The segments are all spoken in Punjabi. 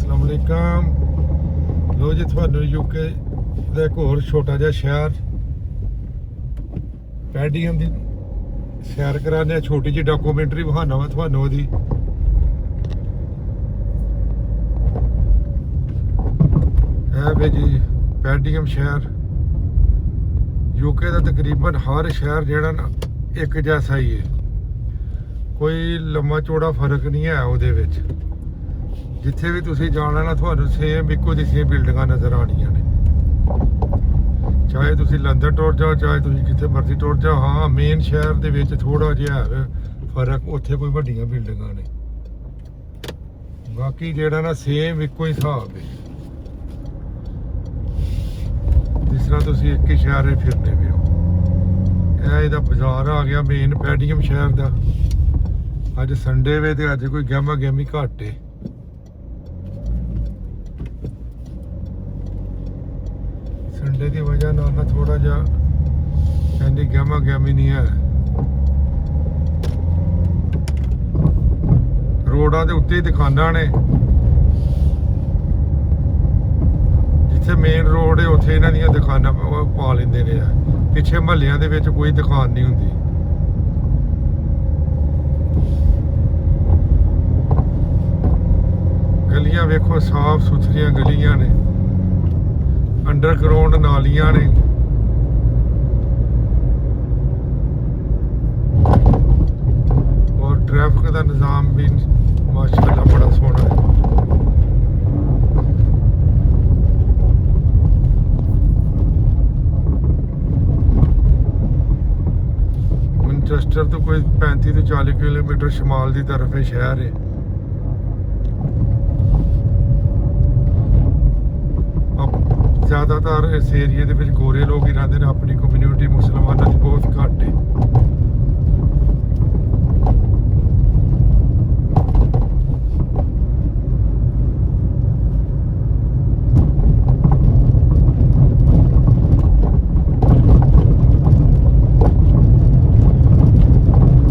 अस्सलाम वालेकुम। लो जी ਤੁਹਾਨੂੰ यूके ਦਾ ਇੱਕ ਹੋਰ ਛੋਟਾ ਜਿਹਾ ਸ਼ਹਿਰ ਪੈਡੀਅਮ ਦੀ ਸੈਰ ਕਰਾਉਂਦੇ ਆ। ਛੋਟੀ ਜਿਹੀ ਡਾਕੂਮੈਂਟਰੀ ਵਿਖਾਉਣਾ ਵਾ ਤੁਹਾਨੂੰ ਉਹਦੀ। ਇਹ ਵੇ ਜੀ ਪੈਡੀਅਮ ਸ਼ਹਿਰ। यूके ਦਾ ਤਕਰੀਬਨ ਹਰ ਸ਼ਹਿਰ ਜਿਹੜਾ ਨਾ ਇੱਕ ਜੈਸਾ ਹੀ ਹੈ, ਕੋਈ ਲੰਮਾ ਚੌੜਾ ਫਰਕ ਨਹੀਂ ਹੈ ਉਹਦੇ ਵਿੱਚ। ਜਿੱਥੇ ਵੀ ਤੁਸੀਂ ਜਾਣਾ ਨਾ ਤੁਹਾਨੂੰ ਸੇਮ ਇੱਕੋ ਜਿਹੀਆਂ ਬਿਲਡਿੰਗਾਂ ਨਜ਼ਰ ਆਉਣੀਆਂ ਨੇ, ਚਾਹੇ ਤੁਸੀਂ ਲੰਡਨ ਟੁਰ ਜਾਓ ਚਾਹੇ ਤੁਸੀਂ ਕਿਤੇ ਮਰਜ਼ੀ ਟੁਰ ਜਾਓ। ਹਾਂ, ਮੇਨ ਸ਼ਹਿਰ ਦੇ ਵਿੱਚ ਥੋੜਾ ਜਿਹਾ ਹੈ ਫਰਕ, ਉੱਥੇ ਕੋਈ ਵੱਡੀਆਂ ਬਿਲਡਿੰਗਾਂ ਨੇ, ਬਾਕੀ ਜਿਹੜਾ ਨਾ ਸੇਮ ਇੱਕੋ ਹੀ ਹਿਸਾਬ ਹੈ। ਜਿਸ ਤਰ੍ਹਾਂ ਤੁਸੀਂ ਇੱਕ ਹੀ ਸ਼ਹਿਰ ਫਿਰਦੇ ਪਏ ਹੋ। ਇਹ ਇਹਦਾ ਬਾਜ਼ਾਰ ਆ ਗਿਆ ਮੇਨ ਪੈਡੀਅਮ ਸ਼ਹਿਰ ਦਾ। ਅੱਜ ਸੰਡੇ ਵੇ ਤੇ ਅੱਜ ਕੋਈ ਗਹਿਮਾ ਗਹਿਮੀ ਘੱਟ ਏ। ਸੰਡੇ ਦੀ ਵਜ੍ਹਾ ਨਾਲ ਨਾ ਥੋੜਾ ਜਿਹਾ ਇੰਨੀ ਗਹਿਮਾ ਗਹਿਮੀ ਨਹੀਂ ਹੈ। ਰੋਡਾਂ ਦੇ ਉੱਤੇ ਹੀ ਦੁਕਾਨਾਂ ਨੇ, ਜਿੱਥੇ ਮੇਨ ਰੋਡ ਹੈ ਉੱਥੇ ਇਹਨਾਂ ਦੀਆਂ ਦੁਕਾਨਾਂ ਪਾ ਲੈਂਦੇ ਨੇ। ਪਿੱਛੇ ਮਹੱਲਿਆਂ ਦੇ ਵਿੱਚ ਕੋਈ ਦੁਕਾਨ ਨਹੀਂ ਹੁੰਦੀ। ਗਲੀਆਂ ਵੇਖੋ, ਸਾਫ ਸੁਥਰੀਆਂ ਗਲੀਆਂ ਨੇ, ਅੰਡਰਗਰਾਉਂਡ ਨਾਲੀਆਂ ਨੇ। ਔਰ ਟ੍ਰੈਫਿਕ ਦਾ ਨਿਜ਼ਾਮ ਵੀ ਮਾਸ਼ਾਅੱਲਾ ਬੜਾ ਸੋਹਣਾ ਹੈ। ਮੈਨਚੈਸਟਰ ਤੋਂ ਕੋਈ 35 ਤੋਂ 40 ਕਿਲੋਮੀਟਰ ਸ਼ਮਾਲ ਦੀ ਤਰਫ ਇਹ ਸ਼ਹਿਰ ਹੈ। ਜ਼ਿਆਦਾਤਰ ਇਸ ਏਰੀਏ ਦੇ ਵਿੱਚ ਗੋਰੇ ਲੋਕ ਹੀ ਰਹਿੰਦੇ ਨੇ। ਆਪਣੀ ਕਮਿਊਨਿਟੀ ਮੁਸਲਮਾਨਾਂ ਦੀ ਬਹੁਤ ਘੱਟ ਹੈ।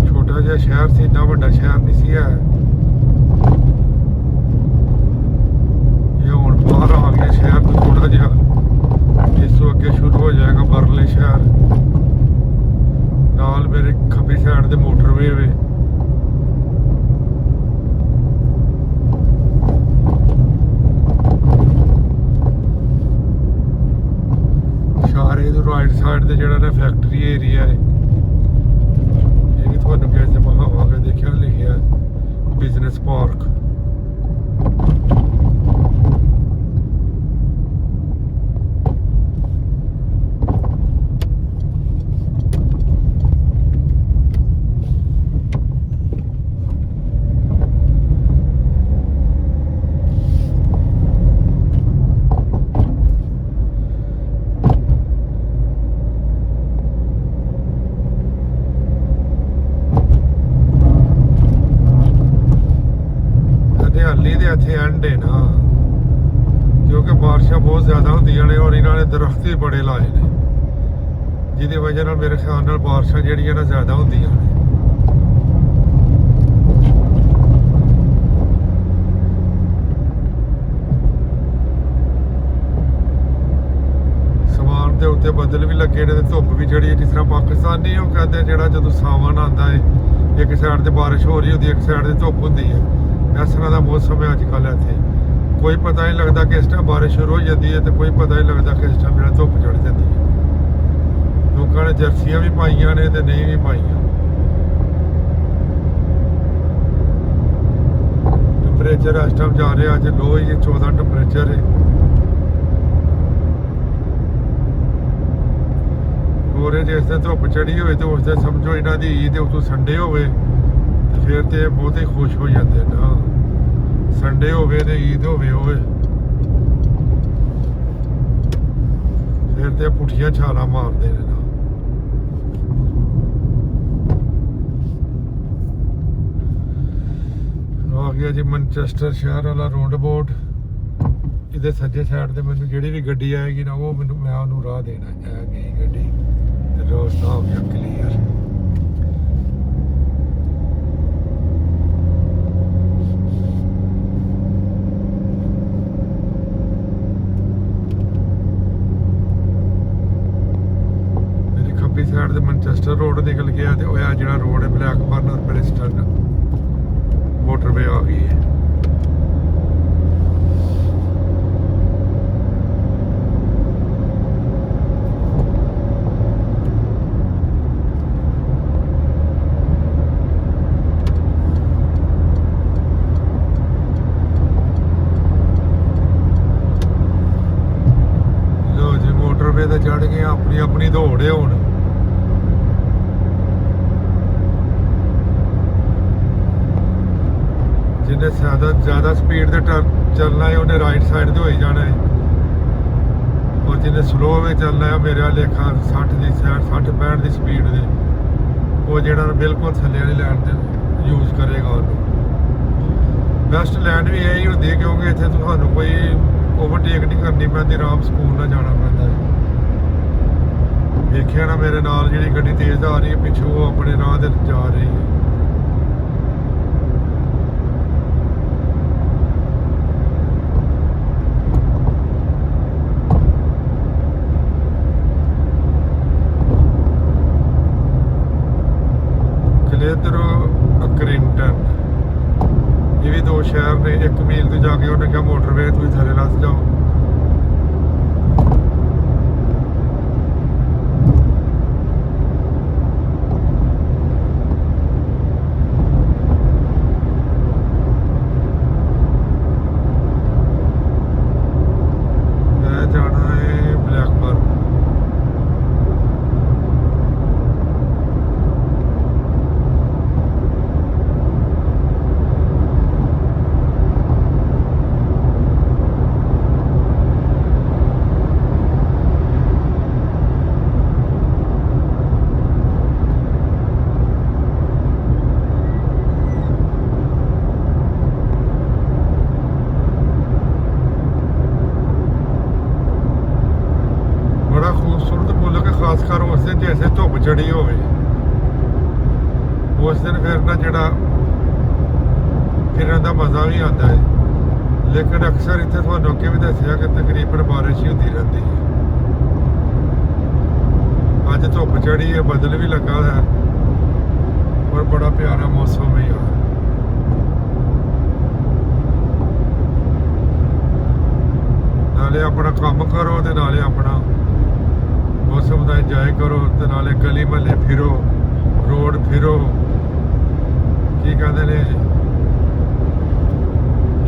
ਛੋਟਾ ਜਿਹਾ ਸ਼ਹਿਰ ਸੀ, ਇੰਨਾ ਵੱਡਾ ਸ਼ਹਿਰ ਨਹੀਂ ਸੀ ਹੈ। ਇਹ ਹੁਣ ਬਾਹਰ ਆ ਗਿਆ ਸ਼ਹਿਰ ਤੋਂ ਥੋੜਾ ਜਿਹਾ। ਇਸ ਤੋਂ ਅੱਗੇ ਸ਼ੁਰੂ ਹੋ ਜਾਏਗਾ ਬਰਲੇ ਸ਼ਹਿਰ। ਨਾਲ ਮੇਰੇ ਖੱਬੀ ਸਾਈਡ ਦੇ ਮੋਟਰਵੇ ਵੇ। ਸ਼ਾਰੇ ਦੇ ਰਾਈਟ ਸਾਈਡ ਤੇ ਜਿਹੜਾ ਨਾ ਫੈਕਟਰੀ ਏਰੀਆ ਹੈ, ਇਹ ਵੀ ਤੁਹਾਨੂੰ ਕਿਸੇ ਮਹਾਵਾ ਕੇ ਦੇਖਿਆ ਲਿਖਿਆ ਬਿਜ਼ਨਸ ਪਾਰਕ। ਹਰਿਆਲੀ ਦੇ ਇੱਥੇ ਐਂਡ ਹੈ ਨਾ, ਕਿਉਂਕਿ ਬਾਰਿਸ਼ਾਂ ਬਹੁਤ ਜ਼ਿਆਦਾ ਹੁੰਦੀਆਂ ਨੇ ਔਰ ਇਹਨਾਂ ਨੇ ਦਰਖਤ ਵੀ ਬੜੇ ਲਾਏ ਨੇ, ਜਿਹਦੀ ਵਜ੍ਹਾ ਨਾਲ ਮੇਰੇ ਖਿਆਲ ਨਾਲ ਬਾਰਿਸ਼ਾਂ ਜਿਹੜੀਆਂ ਨਾ ਜ਼ਿਆਦਾ ਹੁੰਦੀਆਂ ਨੇ। ਸਮਾਨ ਦੇ ਉੱਤੇ ਬੱਦਲ ਵੀ ਲੱਗੇ ਨੇ ਤੇ ਧੁੱਪ ਵੀ ਜਿਹੜੀ, ਜਿਸ ਤਰ੍ਹਾਂ ਪਾਕਿਸਤਾਨੀ ਉਹ ਕਹਿੰਦੇ ਜਿਹੜਾ ਜਦੋਂ ਸਾਵਣ ਆਉਂਦਾ ਹੈ ਇੱਕ ਸਾਈਡ ਤੇ ਬਾਰਿਸ਼ ਹੋ ਰਹੀ ਹੁੰਦੀ, ਇੱਕ ਸਾਈਡ ਤੇ ਧੁੱਪ ਹੁੰਦੀ ਹੈ। ਇਸ ਤਰ੍ਹਾਂ ਦਾ ਮੌਸਮ ਹੈ ਅੱਜ ਕੱਲ੍ਹ ਇੱਥੇ। ਕੋਈ ਪਤਾ ਨਹੀਂ ਲੱਗਦਾ ਕਿਸ ਟਾਈਮ ਬਾਰਿਸ਼ ਸ਼ੁਰੂ ਹੋ ਜਾਂਦੀ ਹੈ ਤੇ ਕੋਈ ਪਤਾ ਨਹੀਂ ਲੱਗਦਾ ਕਿਸ ਟਾਈਮ ਜਿਹੜਾ ਧੁੱਪ ਚੜ ਜਾਂਦੀ ਹੈ। ਲੋਕਾਂ ਨੇ ਜਰਸੀਆਂ ਵੀ ਪਾਈਆਂ ਨੇ ਤੇ ਨਹੀਂ ਵੀ ਪਾਈਆਂ। ਟੈਂਪਰੇਚਰ ਇਸ ਟਾਈਮ ਜਾ ਰਿਹਾ ਅੱਜ ਲੋ ਹੀ 14 ਟੈਂਪਰੇਚਰ ਹੈ। ਗੋਰੇ ਜਿਸ ਦਿਨ ਧੁੱਪ ਚੜੀ ਹੋਵੇ ਤੇ ਉਸ ਦਿਨ ਸਮਝੋ ਇਹਨਾਂ ਦੀ ਈਦ ਉਤੋਂ ਸੰਡੇ ਹੋਵੇ ਤੇ ਫਿਰ ਤੇ ਬਹੁਤ ਹੀ ਖੁਸ਼ ਹੋ ਜਾਂਦੇ ਨਾ। ਸੰਡੇ ਹੋਵੇ ਤੇ ਈਦ ਹੋਵੇ ਫਿਰ ਤੇ ਪੁੱਠੀਆਂ ਛਾਲਾਂ ਮਾਰਦੇ ਨੇ ਨਾ। ਆ ਗਿਆ ਜੀ ਮੈਨਚੈਸਟਰ ਸ਼ਹਿਰ ਵਾਲਾ ਰੋਡ ਬੋਰਡ। ਇਹਦੇ ਸੱਜੇ ਸਾਈਡ ਤੇ ਮੈਨੂੰ ਜਿਹੜੀ ਵੀ ਗੱਡੀ ਆਏਗੀ ਨਾ ਉਹ ਮੈਂ ਉਹਨੂੰ ਰਾਹ ਦੇਣਾ। ਆ ਗਈ ਗੱਡੀ ਤੇ ਰਸਤਾ ਹੋ ਗਿਆ ਕਲੀਅਰ। ਚੈਸਟਰ ਰੋਡ ਨਿਕਲ ਗਿਆ ਤੇ ਉਹ ਆ ਜਿਹੜਾ ਰੋਡ ਹੈ ਬਲੈਕਬਰਨ ਔਰ ਪ੍ਰਿੰਸਟਨ ਮੋਟਰਵੇ ਆ ਗਈ ਹੈ। ਲੋ ਜੀ ਮੋਟਰਵੇ ਤੇ ਚੜ ਗਏ ਆ, ਆਪਣੀ ਆਪਣੀ ਦੌੜੇ ਹੁਣ। ਜਿਹਨੇ ਜ਼ਿਆਦਾ ਸਪੀਡ ਤੇ ਚੱਲਣਾ ਹੈ ਉਹਨੇ ਰਾਈਟ ਸਾਈਡ ਤੇ ਹੋਈ ਜਾਣਾ ਹੈ, ਔਰ ਜਿਹਨੇ ਸਲੋ ਵਿੱਚ ਚੱਲਣਾ ਹੈ ਮੇਰੇ ਲੇਖਾ 60 ਦੀ 65 ਦੀ ਸਪੀਡ ਦੇ ਉਹ ਜਿਹੜਾ ਬਿਲਕੁਲ ਥੱਲੇ ਵਾਲੀ ਲਾਈਨ ਤੇ ਯੂਜ਼ ਕਰੇਗਾ ਉਹਨੂੰ। ਬੈਸਟ ਲਾਈਨ ਵੀ ਇਹੀ ਹੁੰਦੀ ਹੈ ਕਿਉਂਕਿ ਇੱਥੇ ਤੁਹਾਨੂੰ ਕੋਈ ਓਵਰਟੇਕ ਨਹੀਂ ਕਰਨੀ ਪੈਂਦੀ, ਆਰਾਮ ਸਕੂਲ ਨਾਲ ਜਾਣਾ ਪੈਂਦਾ ਹੈ। ਵੇਖਿਆ ਨਾ ਮੇਰੇ ਨਾਲ ਜਿਹੜੀ ਗੱਡੀ ਤੇਜ਼ ਆ ਰਹੀ ਹੈ ਪਿੱਛੋਂ, ਉਹ ਆਪਣੇ ਰਾਹ ਤੇ ਜਾ ਰਹੀ ਹੈ। ਕਲੇਦਰ ਕਰਿੰਗਟਨ ਇਹ ਵੀ ਦੋ ਸ਼ਹਿਰ ਨੇ, 1 ਮੀਲ ਤੋਂ ਜਾ ਕੇ ਉਹਨੇ ਕਿਹਾ ਮੋਟਰਵੇ ਤੁਸੀਂ ਥੱਲੇ ਲੱਥ ਜਾਓ। ਮੈਂ ਜਾਣਾ ਹੈ ਬਲੈਕਬਰਨ। ਬੜਾ ਖੂਬਸੂਰਤ ਪੁੱਲ ਕੇ ਖਾਸ ਕਰ ਉਸ ਦਿਨ ਜੈਸੇ ਧੁੱਪ ਚੜੀ ਹੋਵੇ, ਉਸ ਦਿਨ ਫਿਰ ਨਾ ਜਿਹੜਾ ਫਿਰਨ ਦਾ ਮਜ਼ਾ ਵੀ ਆਉਂਦਾ ਹੈ। ਲੇਕਿਨ ਅਕਸਰ ਇੱਥੇ ਤੁਹਾਨੂੰ ਅੱਗੇ ਵੀ ਦੱਸਿਆ ਕਿ ਤਕਰੀਬਨ ਬਾਰਿਸ਼ ਹੀ ਹੁੰਦੀ ਰਹਿੰਦੀ ਹੈ। ਅੱਜ ਧੁੱਪ ਚੜੀ ਹੈ, ਬੱਦਲ ਵੀ ਲੱਗਾ ਹੈ ਔਰ ਬੜਾ ਪਿਆਰਾ ਮੌਸਮ ਵੀ ਆ। ਨਾਲੇ ਆਪਣਾ ਕੰਮ ਕਰੋ ਤੇ ਨਾਲੇ ਆਪਣਾ ਮੌਸਮ ਦਾ ਇੰਜੋਏ ਕਰੋ ਤੇ ਨਾਲੇ ਗਲੀ ਮਹੱਲੇ ਫਿਰੋ, ਰੋਡ ਫਿਰੋ। ਕੀ ਕਹਿੰਦੇ ਨੇ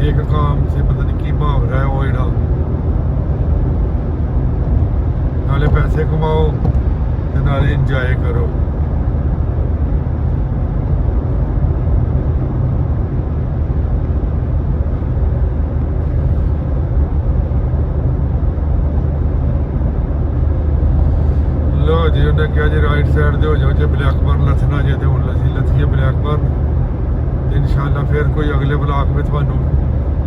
ਇੱਕ ਕਾਮ ਸੇ ਪਤਾ ਨਹੀਂ ਕੀ ਮੁਹਾਵਰਾ ਹੈ ਉਹ ਜਿਹੜਾ, ਨਾਲੇ ਪੈਸੇ ਕਮਾਓ ਤੇ ਨਾਲੇ ਇੰਜੋਏ ਕਰੋ। ਲੋ ਜੀ ਉਹਨੇ ਕਿਹਾ ਜੀ ਰਾਈਟ ਸਾਈਡ ਦੇ ਹੋ ਜਾਓ ਜੇ ਬਲੈਕਬਰਨ ਲੱਥਣਾ ਜੇ, ਤੇ ਹੁਣ ਅਸੀਂ ਲੱਥੀਏ ਬਲੈਕਬਰਨ। ਇਨਸ਼ਾਅੱਲਾ ਫਿਰ ਕੋਈ ਅਗਲੇ ਵਲੌਗ ਵਿੱਚ ਤੁਹਾਨੂੰ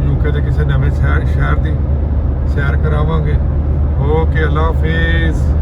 ਯੂਕੇ ਦੇ ਕਿਸੇ ਨਵੇਂ ਸ਼ਹਿਰ ਦੀ ਸੈਰ ਕਰਾਵਾਂਗੇ। ਓਕੇ, ਅੱਲਾ ਹਾਫਿਜ਼।